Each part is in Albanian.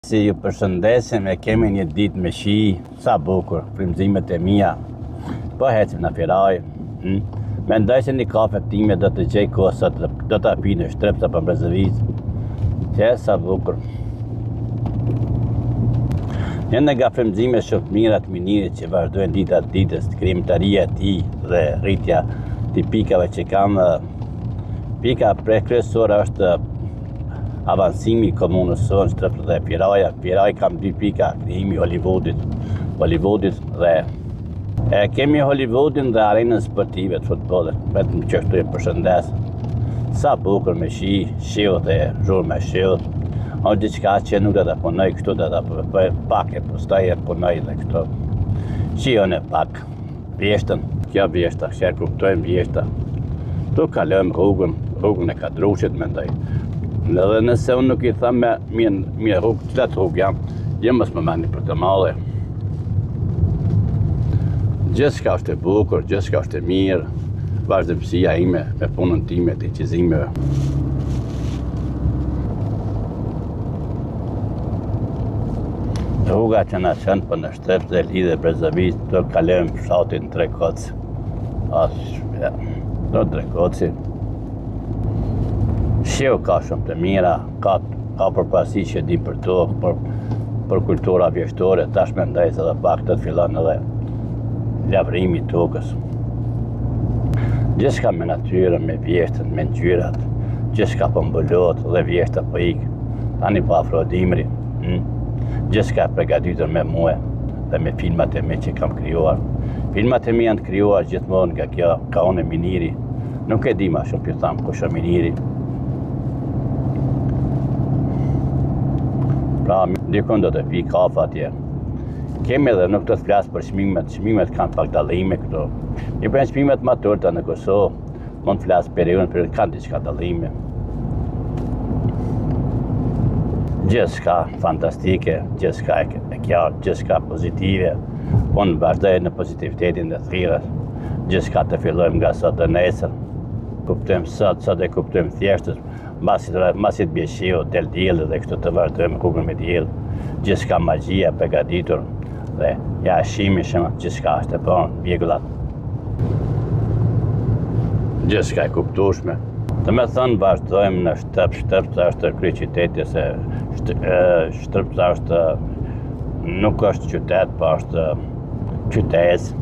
Si ju përshëndesim e kemi një ditë me shi, sa bukur, frymëzimet e mia. Po hecim në Firaj. Mendoj se një kafe time do të gjej kohë do ta pi në Shtrepsa për Brezovic. Që sa bukur. Janë nga frymëzime shumë të mira të minirit që vazhdojnë dita ditës, krijimtaria e tij dhe rritja tipikave që kam. Pika kryesore është avancimi i komunës sonë Shtrepsa dhe Piraja. Piraj kam 2 pika, krijimi i Hollywoodit dhe kemi Hollywoodin dhe arenën sportive të futbollit. Vetëm që këtu e përshëndes. Sa bukur me shiu dhe zhurmë me shiu. O diçka që nuk do ta punoj këtu, do ta bëj pak e pastaj e punoj edhe këtu. Shion e pak. Vjeshtën, kjo vjeshta, që kuptojmë vjeshta. Tu kalojmë rrugën e Kadrushit mendoj. Edhe nëse unë nuk i tham me mirë rrugë, cilat rrugë jam mos më mani për të madhe. Gjithçka është e bukur, gjithçka është e mirë, vazhdimësia ime me punën time të qizimeve. Rruga që na çon për në Shtrepsë dhe lidhe Brezovic, do kalojmë fshatin Trekoci. Do Trekoci. Shiu ka shumë të mira, ka përparësi që di për to, për kultura vjeshtore, tash mendoj se edhe pak të fillon edhe lavrimi i tokës. Gjithçka me natyrën, me vjeshtën, me ngjyrat, gjithçka po mbulot dhe vjeshta po ik. Tani po afrodimri. Gjithçka përgatitur me mua dhe me filmat e mi që kam krijuar. Filmat e mi janë krijuar gjithmonë nga kjo kaone miniri. Nuk e di më shumë pse tham kush është miniri. Pra, dikon do të pi kafe atje. Kemi edhe nuk do të flas për çmimet kanë pak dallime këtu. I bën çmimet më të ulta në Kosovë, mund të flas periudhën për kanë diçka dallime. Gjithçka fantastike, gjithçka e qartë, gjithçka pozitive. Unë vazhdoj në pozitivitetin dhe thirrjes. Gjithçka të fillojmë nga sot dhe nesër. Kuptojmë sot e kuptojmë thjeshtës. Mbasi të bie shiu, del dielli dhe kështu të vazhdojmë rrugën me diell. Gjithçka magjia përgatitur dhe ja shihemi gjithçka është e bën, vjegullat. Gjithçka e kuptueshme. Të me thënë vazhdojmë në Shtrepsa është kryeqyteti se Shtrepsa është nuk është qytet, po është qytet.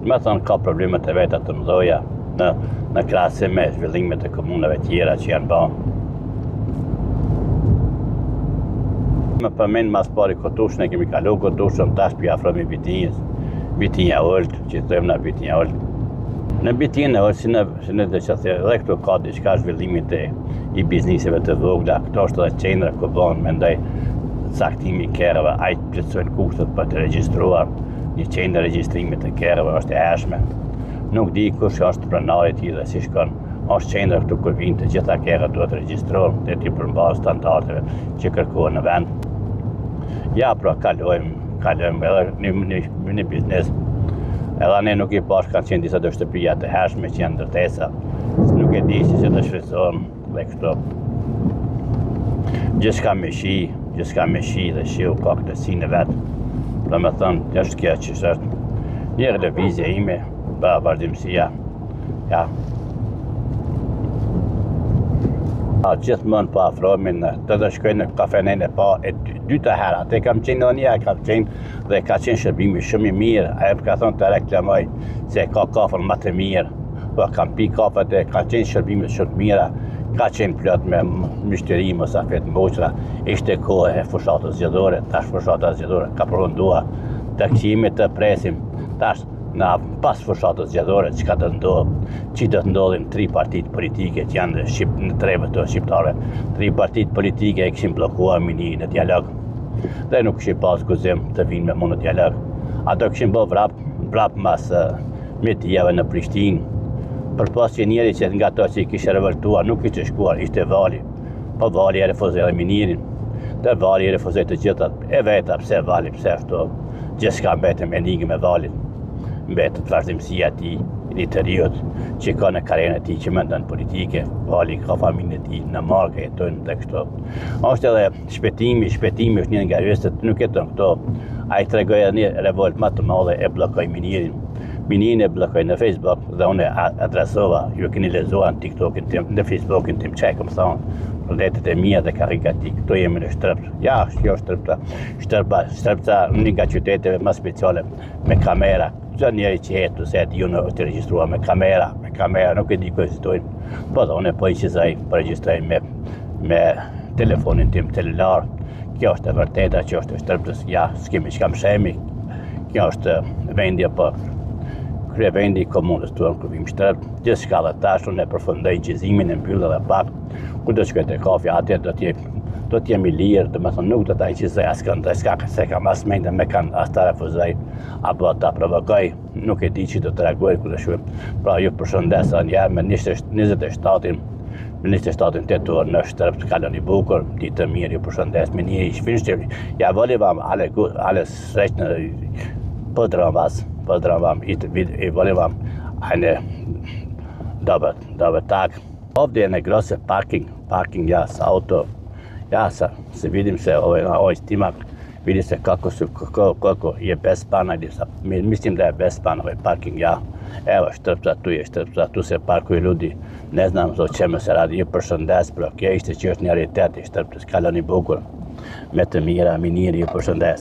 Të me thënë ka problemet e veta të mëdha në krahasim me zhvillimet e komunave tjera që janë bën. Më përmend mas pari Kotush, ne kemi kalu Kotushën, tash pi afromi Vitinjës. Vitinja Olt, që thojmë na Vitinja Olt. Në Vitinjën e Olt, si në dhe që thë, dhe këtu ka diçka zhvillimit i bizniseve të vogla, këto është edhe qendra ku bën, mendoj, saktimi i kerrave, ai plotësojnë kushtet për të regjistruar. Një qendër regjistrimit të kerrave është e hershme. Nuk di kush është pronari i tij dhe si shkon. Është qendra këtu kur vijnë të gjitha kerrat duhet të regjistrohen dhe të përmbajnë standardeve që kërkohen në vend. Ja, pra kalojmë edhe një biznes. Edhe ne nuk i pash kanë qenë disa të shtëpia të hershme që janë ndërtesa. Nuk e di se të shfrytëzohen dhe kështu. Gjithçka me shi dhe shiu ka këtësinë vet. Pra me thënë, është kjo që është një lëvizje ime, ba vazhdimësia. Ja. Gjithmonë po afrohemi të shkojnë në kafenen e pa e dyta herë. Atë kam qenë dhe ka qenë shërbimi shumë i mirë. Ai ka thonë të reklamoj se ka kafën më të mirë. Po kam pi kafet e ka qenë shërbime shumë të mira. Ka qenë plot me myshteri, mosafet, moqra. Ishte kohë e fushatës zgjedhore, tash fushata zgjedhore ka përfunduar. Të kthehemi të presim tash pas fushatës zgjedhore çka do të ndodhë. Që do të ndodhin 3 partitë politike që janë në treve të shqiptarëve. 3 partitë politike e kishin bllokuar minin në dialog. Dhe nuk kishin pas guzim të vinë me mund në dialog. Ato kishin bërë vrap mas metijave në Prishtinë. Përpas që njeri që nga ato që i kishte revoltuar nuk ishte shkuar, ishte Vali. Po Vali e refuzoi edhe minirin. Dhe Vali e refuzoi të gjithat. E veta pse Vali, pse ashtu. Gjithçka mbetëm enigme me Valin. mbetet vazhdimësia e tij i të riut që ka në karrierën e tij që mendon politike, pali ka familjen e tij në markë jetojnë dhe kështu. Është edhe shpëtimi është një nga rrezet, nuk jeton këto. Ai tregoi një revolt më të madhe e bllokoi minirin. Minin e bllokoi në Facebook dhe unë adresova, ju keni lexuar në TikTokin tim, në Facebookin tim, çka kam thonë, rrjetet e mia dhe karrikatik, këto jemi në shtërp. Ja, kjo shtërpta një nga qyteteve më speciale me kamera. Çdo njeri që jetu se ju në të regjistruar me kamera, nuk e di ku ekzistojnë. Po dhe unë po i qizaj, po regjistroj me telefonin tim celular. Kjo është e vërteta, që është e shtërptës, ja, s'kemi që kam shemi. Kjo është vendi apo kryevendi i komunës tonë ku vim shtërp. Gjithçka dhe tash unë e përfundoj gjizimin e mbyll edhe pak. Kur do shkoj te kafe atje do të jemi lirë, domethënë nuk do ta qizoj askënd, se kam as mendje me kanë as ta refuzoj apo ta provokoj, nuk e di që do të reagoj kur të shoh. Pra ju përshëndes ja me 27-in. Në 27 tetor në shtërp të kaloni bukur, ditë të mirë, ju përshëndes me një ishfinshtë. Ja voli vam alle srećnë pozdravam vas, i volim vam eine dobar tag. Ovdje je negrose parking ja sa auto, ja se vidim se ovaj snimak, vidi se koliko je bespravno, mislim da je bespravno ovaj parking, ja. Evo Shtërpca, tu se parkuju ljudi, ne znam o čemu se radi, ju përshëndes, ishte që është një realitet i Shtërpcës, kaloni bukur, me të mira, miniri, ju përshëndes.